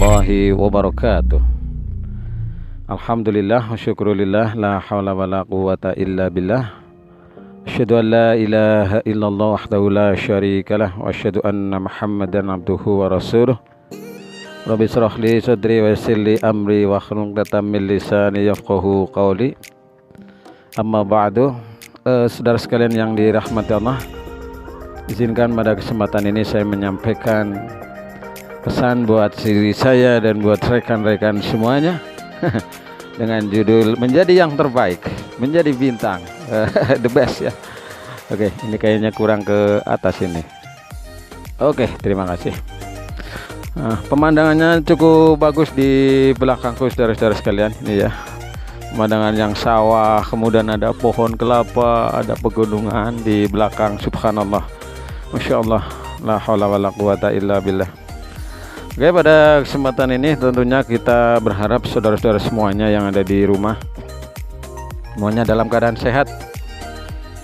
warahmatullahi wabarakatuh. Alhamdulillah wa syukrulillah, la hawla wa la quwata illa billah. Asyhadu an la ilaha illallah wahdahu la syarikalah wa asyhadu anna Muhammadan abduhu wa rasuluh. Rabbi shrah li sadri wa yassir li amri wa hlul 'uqdatam min lisani yafqahu qawli. Amma ba'du. Saudara sekalian yang dirahmati Allah, izinkan pada kesempatan ini saya menyampaikan pesan buat diri saya dan buat rekan-rekan semuanya dengan judul menjadi yang terbaik, menjadi bintang, the best ya. Oke, ini kayaknya kurang ke atas ini. Oke, terima kasih. Pemandangannya cukup bagus di belakangku, saudara-saudara sekalian. Ini ya, pemandangan yang sawah, kemudian ada pohon kelapa, ada pegunungan di belakang. Subhanallah, Masya Allah, la haula wa la quwata illa billah. Oke, pada kesempatan ini tentunya kita berharap saudara-saudara semuanya yang ada di rumah semuanya dalam keadaan sehat,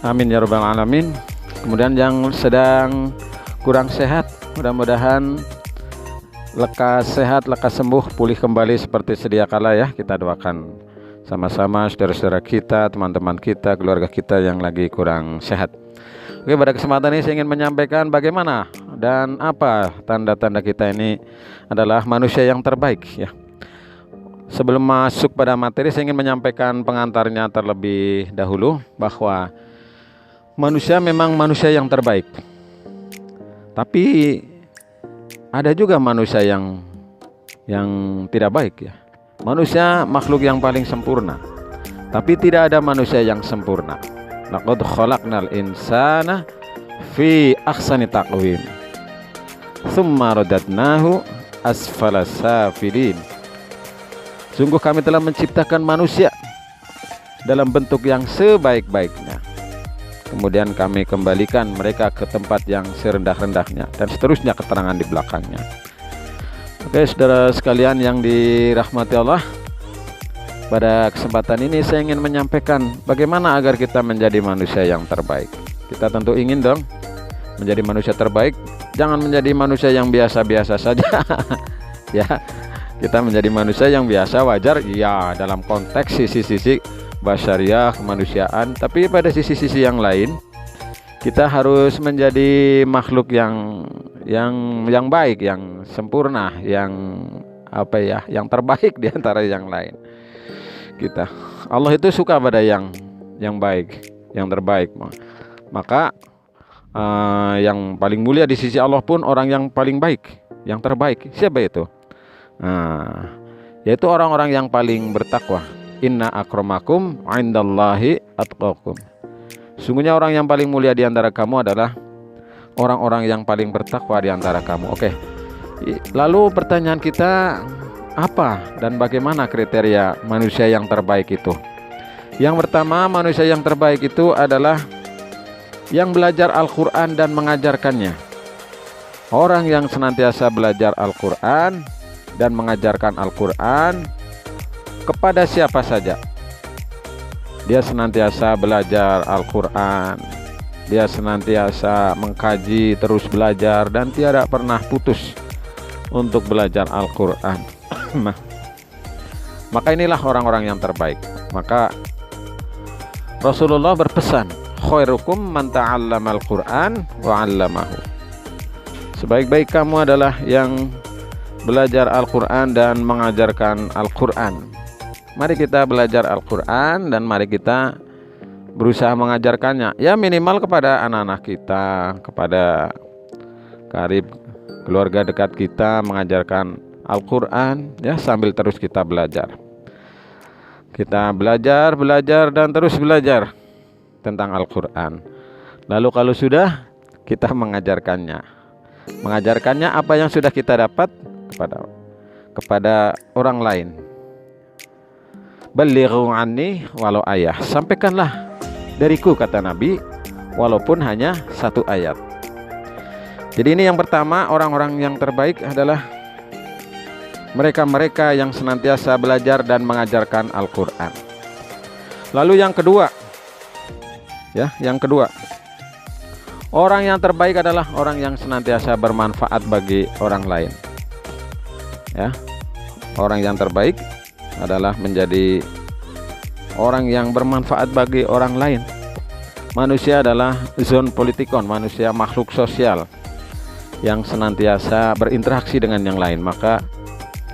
amin ya rabbal alamin. Kemudian yang sedang kurang sehat, mudah-mudahan lekas sehat, lekas sembuh, pulih kembali seperti sedia kala ya. Kita doakan sama-sama saudara-saudara kita, teman-teman kita, keluarga kita yang lagi kurang sehat. Oke, pada kesempatan ini saya ingin menyampaikan bagaimana dan apa tanda-tanda kita ini adalah manusia yang terbaik ya. Sebelum masuk pada materi, saya ingin menyampaikan pengantarnya terlebih dahulu bahwa manusia memang manusia yang terbaik. Tapi ada juga manusia yang tidak baik ya. Manusia makhluk yang paling sempurna, tapi tidak ada manusia yang sempurna. Laqad khalaqnal insana fi ahsani taqwim tsumma radadnahu asfala safilin. Sungguh kami telah menciptakan manusia dalam bentuk yang sebaik-baiknya, kemudian kami kembalikan mereka ke tempat yang serendah-rendahnya, dan seterusnya keterangan di belakangnya. Oke, saudara sekalian yang dirahmati Allah, pada kesempatan ini saya ingin menyampaikan bagaimana agar kita menjadi manusia yang terbaik. Kita tentu ingin dong menjadi manusia terbaik, jangan menjadi manusia yang biasa-biasa saja ya. Kita menjadi manusia yang biasa, wajar ya dalam konteks sisi-sisi basyariah, kemanusiaan, tapi pada sisi-sisi yang lain kita harus menjadi makhluk yang baik, yang sempurna, yang yang terbaik di antara yang lain. Kita, Allah itu suka pada yang baik, yang terbaik. Maka yang paling mulia di sisi Allah pun orang yang paling baik, yang terbaik. Siapa itu? Yaitu orang-orang yang paling bertakwa. Inna akramakum indallahi atqakum. Sungguhnya orang yang paling mulia di antara kamu adalah orang-orang yang paling bertakwa di antara kamu. Oke. Lalu pertanyaan kita, apa dan bagaimana kriteria manusia yang terbaik itu? Yang pertama, manusia yang terbaik itu adalah yang belajar Al-Quran dan mengajarkannya. Orang yang senantiasa belajar Al-Quran dan mengajarkan Al-Quran kepada siapa saja. Dia senantiasa belajar Al-Quran, dia senantiasa mengkaji, terus belajar, dan tiada pernah putus untuk belajar Al-Quran. Maka inilah orang-orang yang terbaik. Maka Rasulullah berpesan, khairukum man ta'allamal Qur'an wa 'allamahu. Sebaik-baik kamu adalah yang belajar Al-Quran dan mengajarkan Al-Quran. Mari kita belajar Al-Quran dan mari kita berusaha mengajarkannya. Ya, minimal kepada anak-anak kita, kepada karib keluarga dekat kita, mengajarkan Al-Quran ya, sambil terus kita belajar. Kita belajar dan terus belajar tentang Al-Quran. Lalu kalau sudah, kita mengajarkannya apa yang sudah kita dapat kepada orang lain. Balighu anni walau ayah, sampaikanlah dariku, kata Nabi, walaupun hanya satu ayat. Jadi ini yang pertama, orang-orang yang terbaik adalah mereka-mereka yang senantiasa belajar dan mengajarkan Al-Quran. Lalu yang kedua, orang yang terbaik adalah orang yang senantiasa bermanfaat bagi orang lain. Ya, Orang yang terbaik adalah menjadi orang yang bermanfaat bagi orang lain. Manusia adalah zon politikon, manusia makhluk sosial yang senantiasa berinteraksi dengan yang lain. Maka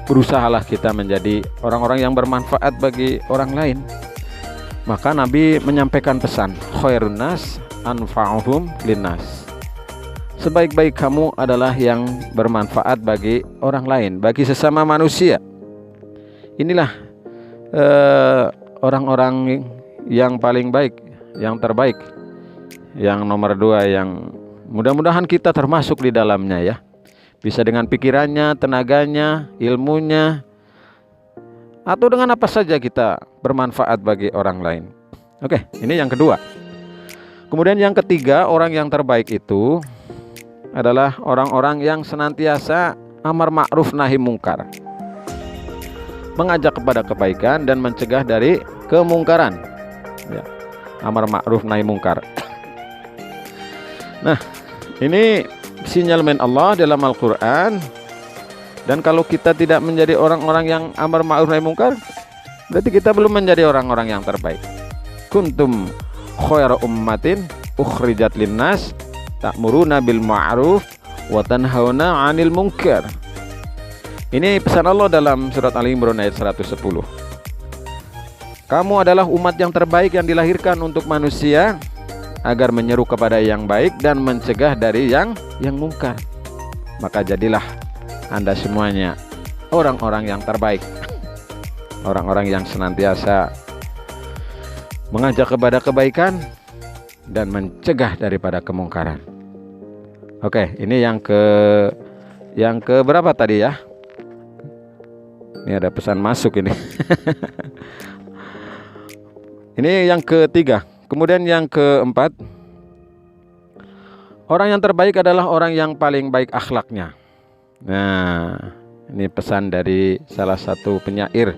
berusahalah kita menjadi orang-orang yang bermanfaat bagi orang lain. Maka Nabi menyampaikan pesan, khairun nas anfa'uhum linnas. Sebaik-baik kamu adalah yang bermanfaat bagi orang lain, bagi sesama manusia. Inilah orang-orang yang paling baik, yang terbaik. Yang nomor 2, yang mudah-mudahan kita termasuk di dalamnya ya. Bisa dengan pikirannya, tenaganya, ilmunya, atau dengan apa saja kita bermanfaat bagi orang lain. Oke, ini yang kedua. Kemudian yang ketiga, orang yang terbaik itu adalah orang-orang yang senantiasa amar ma'ruf nahi mungkar, mengajak kepada kebaikan dan mencegah dari kemungkaran ya. Amar ma'ruf nahi mungkar. Nah, ini sinyalemen Allah dalam Al-Quran. Dan kalau kita tidak menjadi orang-orang yang amar ma'ruf nahi mungkar, berarti kita belum menjadi orang-orang yang terbaik. Kuntum khairu ummatin ukhrijat linnas ta'muruna bil ma'ruf wa tanhauna 'anil munkar. Ini pesan Allah dalam surat Ali Imran ayat 110. Kamu adalah umat yang terbaik yang dilahirkan untuk manusia agar menyeru kepada yang baik dan mencegah dari yang mungkar. Maka jadilah Anda semuanya orang-orang yang terbaik. Orang-orang yang senantiasa mengajak kepada kebaikan dan mencegah daripada kemungkaran. Oke, ini yang ke berapa tadi ya? Ini ada pesan masuk ini. Ini yang ketiga. Kemudian yang keempat, orang yang terbaik adalah orang yang paling baik akhlaknya. Nah, ini pesan dari salah satu penyair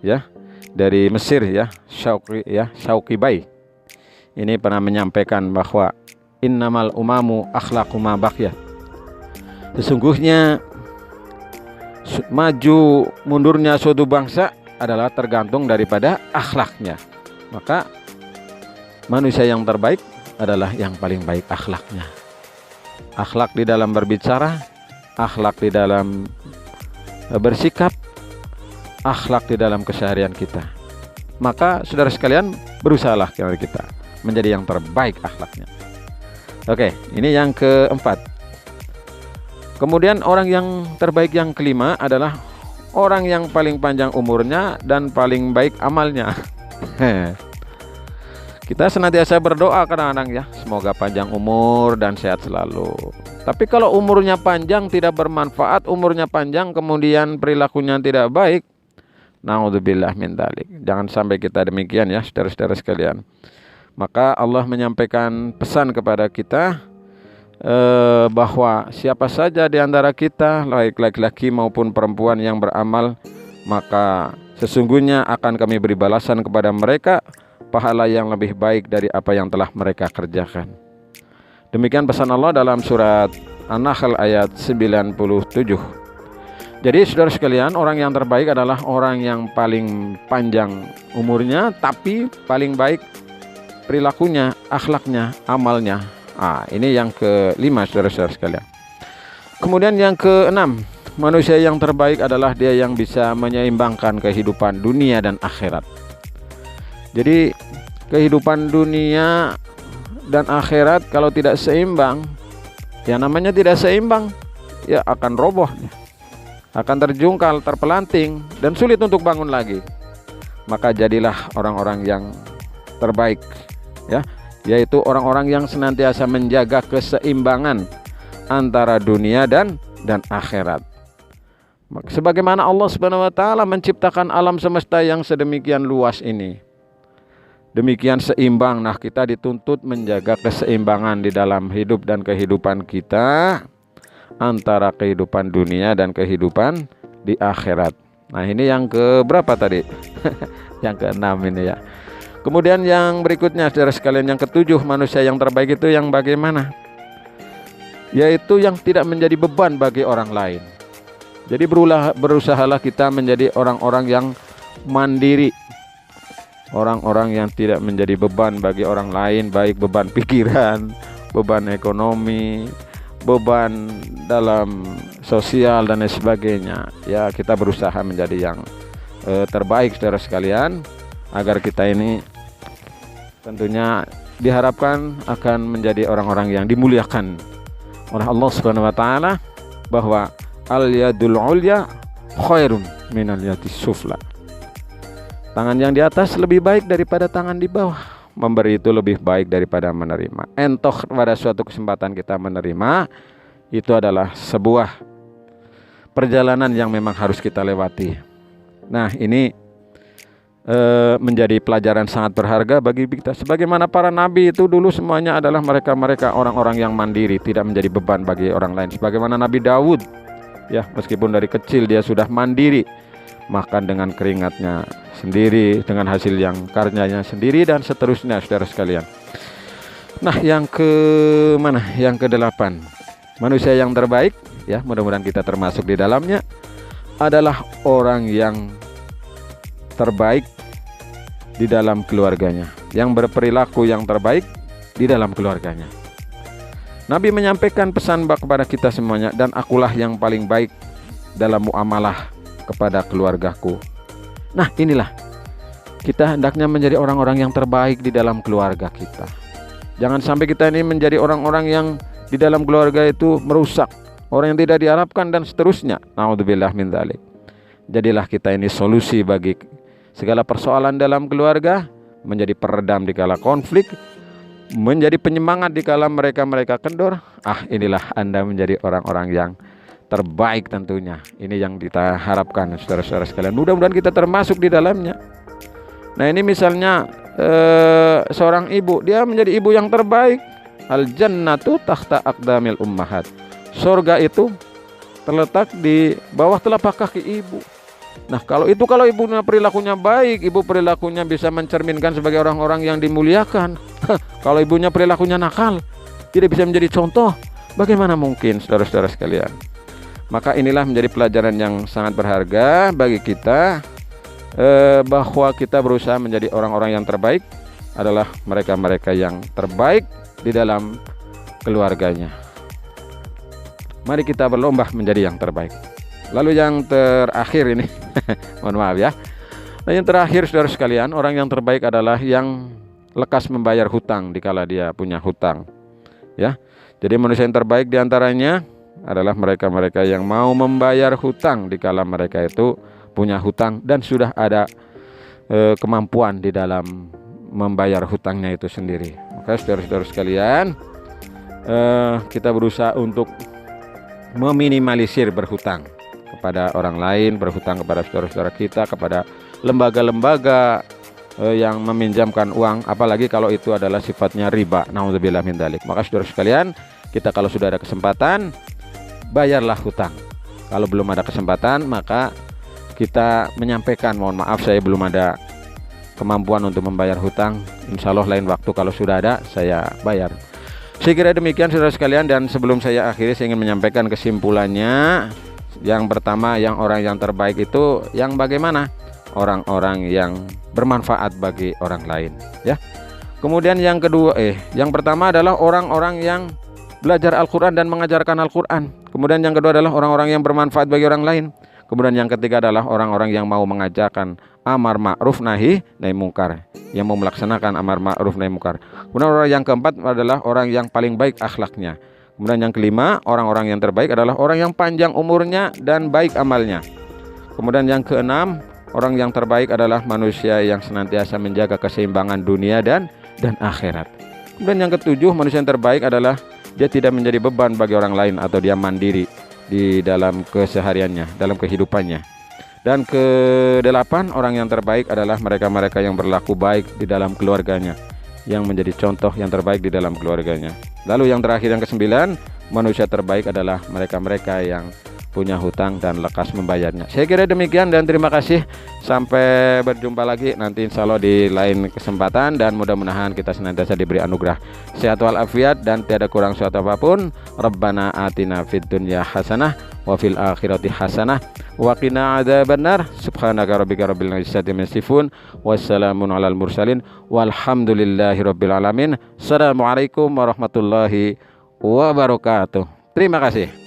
ya, dari Mesir ya, Syauqi Bai. Ini pernah menyampaikan bahwa innamal umamu akhlaqu ma baqiyat. Sesungguhnya maju mundurnya suatu bangsa adalah tergantung daripada akhlaknya. Maka manusia yang terbaik adalah yang paling baik akhlaknya. Akhlak di dalam berbicara, akhlak di dalam bersikap, akhlak di dalam keseharian kita. Maka saudara sekalian, berusahalah kita menjadi yang terbaik akhlaknya. Oke, ini yang keempat. Kemudian orang yang terbaik yang kelima adalah orang yang paling panjang umurnya dan paling baik amalnya. Kita senantiasa berdoa kadang-kadang ya, semoga panjang umur dan sehat selalu. Tapi kalau umurnya panjang tidak bermanfaat, umurnya panjang kemudian perilakunya tidak baik, naudzubillah min dzalik. Jangan sampai kita demikian ya, saudara-saudara sekalian. Maka Allah menyampaikan pesan kepada kita bahwa siapa saja di antara kita, baik laki-laki maupun perempuan yang beramal, maka sesungguhnya akan kami beri balasan kepada mereka pahala yang lebih baik dari apa yang telah mereka kerjakan. Demikian pesan Allah dalam surat An-Nahl ayat 97. Jadi saudara sekalian, orang yang terbaik adalah orang yang paling panjang umurnya tapi paling baik perilakunya, akhlaknya, amalnya. Ini yang kelima saudara-saudara sekalian. Kemudian yang keenam, manusia yang terbaik adalah dia yang bisa menyeimbangkan kehidupan dunia dan akhirat. Jadi kehidupan dunia dan akhirat kalau tidak seimbang, ya namanya tidak seimbang, ya akan roboh, akan terjungkal, terpelanting dan sulit untuk bangun lagi. Maka jadilah orang-orang yang terbaik ya, yaitu orang-orang yang senantiasa menjaga keseimbangan antara dunia dan akhirat. Sebagaimana Allah Subhanahu wa taala menciptakan alam semesta yang sedemikian luas ini, demikian seimbang. Nah, kita dituntut menjaga keseimbangan di dalam hidup dan kehidupan kita antara kehidupan dunia dan kehidupan di akhirat. Nah, ini yang ke berapa tadi? Yang keenam ini ya. Kemudian yang berikutnya saudara sekalian, yang ketujuh, manusia yang terbaik itu yang bagaimana? Yaitu yang tidak menjadi beban bagi orang lain. Jadi berusahalah kita menjadi orang-orang yang mandiri, orang-orang yang tidak menjadi beban bagi orang lain, baik beban pikiran, beban ekonomi, beban dalam sosial dan lain sebagainya. Ya, kita berusaha menjadi yang terbaik saudara sekalian, agar kita ini tentunya diharapkan akan menjadi orang-orang yang dimuliakan oleh Allah Subhanahu wa taala, bahwa al yadul ulya khairun minal yadis sufla. Tangan yang di atas lebih baik daripada tangan di bawah. Memberi itu lebih baik daripada menerima. Entoh pada suatu kesempatan kita menerima, itu adalah sebuah perjalanan yang memang harus kita lewati. Nah, ini menjadi pelajaran sangat berharga bagi kita. Sebagaimana para nabi itu dulu semuanya adalah mereka orang-orang yang mandiri, tidak menjadi beban bagi orang lain. Sebagaimana Nabi Daud, ya, meskipun dari kecil dia sudah mandiri, makan dengan keringatnya sendiri, dengan hasil yang karyanya sendiri, dan seterusnya saudara sekalian. Nah, yang ke-8, manusia yang terbaik, ya, mudah-mudahan kita termasuk di dalamnya, adalah orang yang terbaik di dalam keluarganya, yang berperilaku yang terbaik di dalam keluarganya. Nabi menyampaikan pesan kepada kita semuanya, dan akulah yang paling baik dalam muamalah kepada keluargaku. Nah, inilah kita hendaknya menjadi orang-orang yang terbaik di dalam keluarga kita. Jangan sampai kita ini menjadi orang-orang yang di dalam keluarga itu merusak, orang yang tidak diharapkan dan seterusnya. Naudzubillah min dzalik. Jadilah kita ini solusi bagi segala persoalan dalam keluarga, menjadi peredam di kala konflik, menjadi penyemangat di kala mereka kendor. Inilah Anda menjadi orang-orang yang terbaik tentunya. Ini yang kita harapkan saudara-saudara sekalian. Mudah-mudahan kita termasuk di dalamnya. Nah, ini misalnya seorang ibu, dia menjadi ibu yang terbaik. Al jannatu tahta aqdamil ummahat. Surga itu terletak di bawah telapak kaki ibu. Nah, kalau ibunya perilakunya baik, ibu perilakunya bisa mencerminkan sebagai orang-orang yang dimuliakan. Kalau ibunya perilakunya nakal, tidak bisa menjadi contoh, bagaimana mungkin saudara-saudara sekalian? Maka inilah menjadi pelajaran yang sangat berharga bagi kita, bahwa kita berusaha menjadi orang-orang yang terbaik adalah mereka-mereka yang terbaik di dalam keluarganya. Mari kita berlomba menjadi yang terbaik. Lalu yang terakhir ini, mohon maaf ya. Nah, yang terakhir saudara sekalian, orang yang terbaik adalah yang lekas membayar hutang dikala dia punya hutang. Ya, jadi manusia yang terbaik diantaranya adalah mereka-mereka yang mau membayar hutang dikala mereka itu punya hutang dan sudah ada kemampuan di dalam membayar hutangnya itu sendiri. Maka saudara-saudara sekalian, kita berusaha untuk meminimalisir berhutang kepada orang lain, berhutang kepada saudara-saudara kita, kepada lembaga-lembaga yang meminjamkan uang, apalagi kalau itu adalah sifatnya riba. Nauzubillah min dzalik. Maka saudara sekalian, kita kalau sudah ada kesempatan, bayarlah hutang. Kalau belum ada kesempatan, maka kita menyampaikan, mohon maaf saya belum ada kemampuan untuk membayar hutang. Insya Allah lain waktu kalau sudah ada, saya bayar. Saya kira demikian saudara sekalian, dan sebelum saya akhiri, saya ingin menyampaikan kesimpulannya. Yang pertama, yang orang yang terbaik itu yang bagaimana? Orang-orang yang bermanfaat bagi orang lain, ya. Kemudian yang kedua, yang pertama adalah orang-orang yang belajar Al-Quran dan mengajarkan Al-Quran. Kemudian yang kedua adalah orang-orang yang bermanfaat bagi orang lain. Kemudian yang ketiga adalah orang-orang yang mau mengajarkan amar ma'ruf nahi mungkar, yang mau melaksanakan amar ma'ruf nahi mungkar. Kemudian orang yang keempat adalah orang yang paling baik akhlaknya. Kemudian yang kelima, orang-orang yang terbaik adalah orang yang panjang umurnya dan baik amalnya. Kemudian yang keenam, orang yang terbaik adalah manusia yang senantiasa menjaga keseimbangan dunia dan akhirat. Kemudian yang ketujuh, manusia yang terbaik adalah dia tidak menjadi beban bagi orang lain atau dia mandiri di dalam kesehariannya, dalam kehidupannya. Dan kedelapan, orang yang terbaik adalah mereka-mereka yang berlaku baik di dalam keluarganya, yang menjadi contoh yang terbaik di dalam keluarganya. Lalu yang terakhir, yang kesembilan, manusia terbaik adalah mereka-mereka yang punya hutang dan lekas membayarnya. Saya kira demikian dan terima kasih. Sampai berjumpa lagi nanti insya Allah di lain kesempatan, dan mudah-mudahan kita senantiasa diberi anugerah sehat walafiat dan tiada kurang suatu apapun. Rabbana atina fid dunya hasanah wa fil akhirati hasanah wa qina adzabannar. Subhanaka rabbika rabbil izzati amma yasifun, wassalamun alal mursalin, walhamdulillahi rabbil alamin. Assalamualaikum warahmatullahi wabarakatuh. Terima kasih.